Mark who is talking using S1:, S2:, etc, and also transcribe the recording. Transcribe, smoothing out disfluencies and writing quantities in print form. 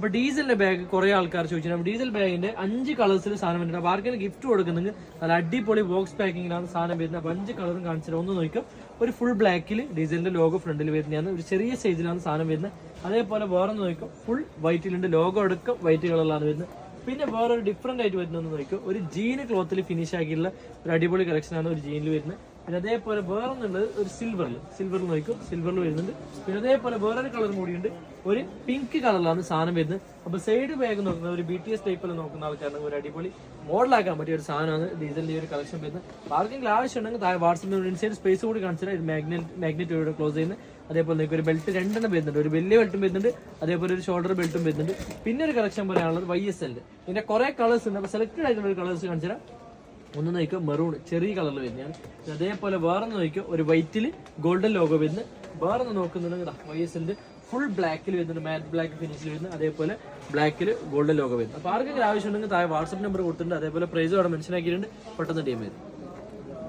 S1: അപ്പോൾ ഡീസലിന്റെ ബാഗ് കുറേ ആൾക്കാർ ചോദിച്ചിട്ടുണ്ട്. ഡീസൽ ബാഗിന്റെ 5 കളേഴ്സിൽ സാധനം വരുന്നുണ്ട്. അപ്പോൾ ആർക്കെങ്കിലും ഗിഫ്റ്റ് കൊടുക്കുന്നെങ്കിൽ നല്ല അടിപൊളി ബോക്സ് പാക്കിങ്ങിലാണ് സാധനം വരുന്നത്. അപ്പോൾ 5 കളറും കാണിച്ചിട്ട് ഒന്ന് നോക്കാം. ഒരു ഫുൾ ബ്ലാക്കിൽ ഡീസലിന്റെ ലോഗോ ഫ്രണ്ടിൽ വരുന്നതാണ്. ഒരു ചെറിയ സൈസിലാണ് സാധനം വരുന്നത്. അതേപോലെ വേറെ നോക്കാം, ഫുൾ വൈറ്റിലുണ്ട്, ലോഗോ അടക്കം വൈറ്റ് കളറിലാണ് വരുന്നത്. പിന്നെ വേറൊരു ഡിഫറെന്റ് ആയിട്ട് വരുന്നതെന്ന് നോക്കാം, ഒരു ജീന് ക്ലോത്തിൽ ഫിനിഷ് ആക്കിയിട്ടുള്ള ഒരു അടിപൊളി കളക്ഷനാണ് ഒരു ജീനിൽ വരുന്നത്. പിന്നെ അതേപോലെ വേറൊന്നുള്ളത് ഒരു സിൽവറിൽ നോക്കും, സിൽവറിൽ വരുന്നുണ്ട്. പിന്നെ അതേപോലെ വേറൊരു കളർ കൂടിയുണ്ട്, ഒരു പിങ്ക് കളറിലാണ് സാധനം വരുന്നത്. അപ്പൊ സൈഡ് ബാഗ് നോക്കുന്നത് ഒരു BTS ടൈപ്പിൽ നോക്കുന്ന ആൾക്കാരാണ് ഒരു അടിപൊളി മോഡലാക്കാൻ പറ്റിയ ഒരു സാധനമാണ് ഡീസലിന്റെ ഒരു കളക്ഷൻ വരുന്നത്. ആർക്കെങ്കിലും ആവശ്യമുണ്ടെങ്കിൽ താഴെ വാട്സ്ആപ്പിൽ ഇൻസൈഡ് സ്പേസ് കൂടി കാണിച്ചാൽ മാഗ്നറ്റ് ക്ലോസ് ചെയ്യുന്നത്. അതേപോലെ നിങ്ങൾക്ക് ഒരു ബെൽറ്റ് 2 വരുന്നുണ്ട്, ഒരു വലിയ ബെൽറ്റും വരുന്നുണ്ട്, അതേപോലെ ഒരു ഷോൾഡർ ബെൽറ്റും വരുന്നുണ്ട്. പിന്നെ ഒരു കളക്ഷൻ പറയാനുള്ളത് YSL. ഇതിന്റെ കുറെ കളേഴ്സ് ഉണ്ട്. അപ്പോൾ സെലക്റ്റഡ് ആയിട്ടുള്ള ഒരു കളേഴ്സ് കാണിച്ചാൽ ഒന്ന് നോക്കുക, മെറൂൺ ചെറിയ കളറിൽ വരുന്നതാണ്. അതേപോലെ വേറെ നോക്കുക, ഒരു വൈറ്റിൽ ഗോൾഡൻ ലോഗോ വരുന്നത്. വേറെ നോക്കുന്നുണ്ടെങ്കിൽ YSL ഫുൾ ബ്ലാക്കിൽ വരുന്നുണ്ട്, മാറ്റ് ബ്ലാക്ക് ഫിനിഷിൽ വരുന്നത്. അതേപോലെ ബ്ലാക്കിൽ ഗോൾഡൻ ലോഗോ വരുന്നത്. അപ്പോൾ ആർക്കെങ്കിലും ആവശ്യമുണ്ടെങ്കിൽ താഴെ വാട്സ്ആപ്പ് നമ്പർ കൊടുത്തിട്ടുണ്ട്. അതേപോലെ പ്രൈസ് അവിടെ മെൻഷൻ ആക്കിയിട്ടുണ്ട്. പെട്ടെന്ന് ടീം ചെയ്ത്